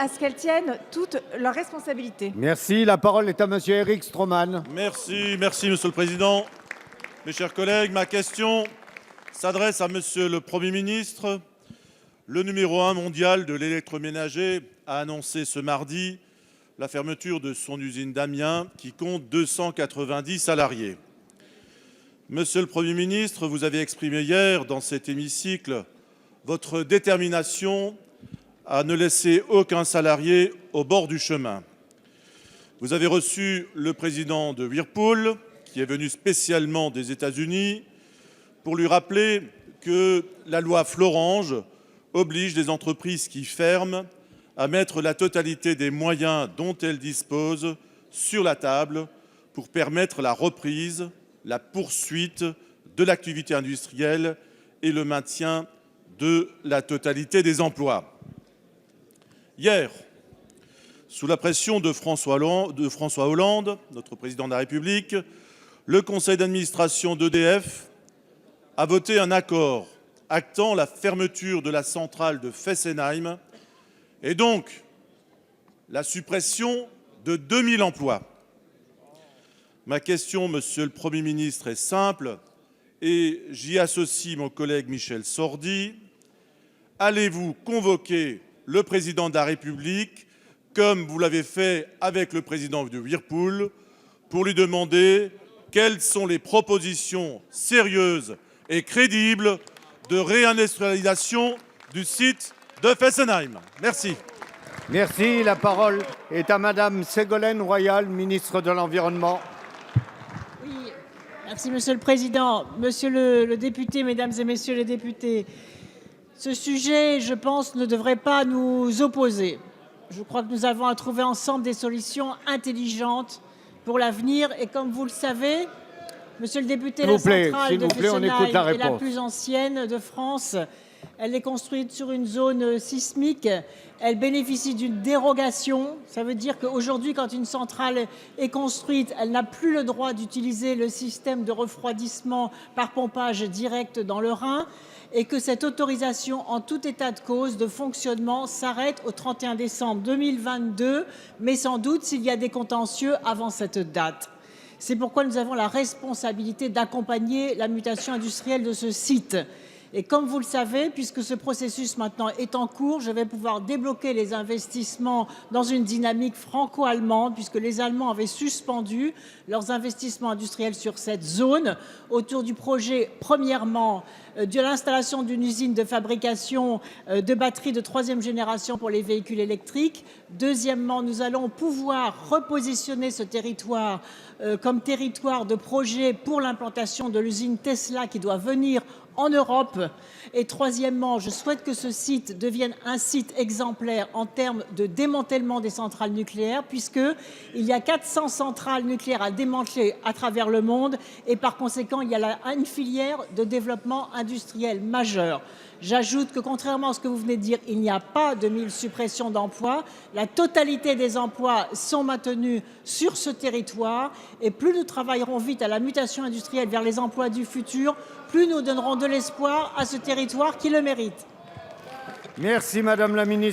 à ce qu'elles tiennent toutes leurs responsabilités. Merci. La parole est à monsieur Éric Stroman. Merci, Monsieur le Président. Mes chers collègues, ma question s'adresse à Monsieur le Premier ministre. Le numéro 1 mondial de l'électroménager a annoncé ce mardi la fermeture de son usine d'Amiens qui compte 290 salariés. Monsieur le Premier ministre, vous avez exprimé hier dans cet hémicycle votre détermination à ne laisser aucun salarié au bord du chemin. Vous avez reçu le président de Whirlpool, qui est venu spécialement des États-Unis, pour lui rappeler que la loi Florange oblige les entreprises qui ferment à mettre la totalité des moyens dont elles disposent sur la table pour permettre la reprise, la poursuite de l'activité industrielle et le maintien de la totalité des emplois. Hier, sous la pression de François Hollande, notre président de la République, le conseil d'administration d'EDF a voté un accord actant la fermeture de la centrale de Fessenheim et donc la suppression de 2000 emplois. Ma question, Monsieur le Premier ministre, est simple et j'y associe mon collègue Michel Sordi. Allez-vous convoquer le président de la République, comme vous l'avez fait avec le président de Whirlpool, pour lui demander quelles sont les propositions sérieuses et crédibles de réindustrialisation du site de Fessenheim? Merci. Merci. La parole est à madame Ségolène Royal, ministre de l'Environnement. Oui, merci Monsieur le Président. Monsieur le député, mesdames et messieurs les députés, ce sujet, je pense, ne devrait pas nous opposer. Je crois que nous avons à trouver ensemble des solutions intelligentes pour l'avenir. Et comme vous le savez, monsieur le député, la centrale de Fessenheim est la plus ancienne de France. Elle est construite sur une zone sismique. Elle bénéficie d'une dérogation. Ça veut dire qu'aujourd'hui, quand une centrale est construite, elle n'a plus le droit d'utiliser le système de refroidissement par pompage direct dans le Rhin et que cette autorisation, en tout état de cause, de fonctionnement s'arrête au 31 décembre 2022, mais sans doute s'il y a des contentieux avant cette date. C'est pourquoi nous avons la responsabilité d'accompagner la mutation industrielle de ce site. Et comme vous le savez, puisque ce processus maintenant est en cours, je vais pouvoir débloquer les investissements dans une dynamique franco-allemande, puisque les Allemands avaient suspendu leurs investissements industriels sur cette zone autour du projet, premièrement, de l'installation d'une usine de fabrication de batteries de 3e génération pour les véhicules électriques. Deuxièmement, nous allons pouvoir repositionner ce territoire comme territoire de projet pour l'implantation de l'usine Tesla qui doit venir en Europe. Et troisièmement, je souhaite que ce site devienne un site exemplaire en termes de démantèlement des centrales nucléaires, puisqu'il y a 400 centrales nucléaires à démanteler à travers le monde et par conséquent, il y a là une filière de développement industriel majeur. J'ajoute que contrairement à ce que vous venez de dire, il n'y a pas de 1000 suppressions d'emplois. La totalité des emplois sont maintenus sur ce territoire et plus nous travaillerons vite à la mutation industrielle vers les emplois du futur, plus nous donnerons de l'espoir à ce territoire qui le mérite. Merci madame la ministre.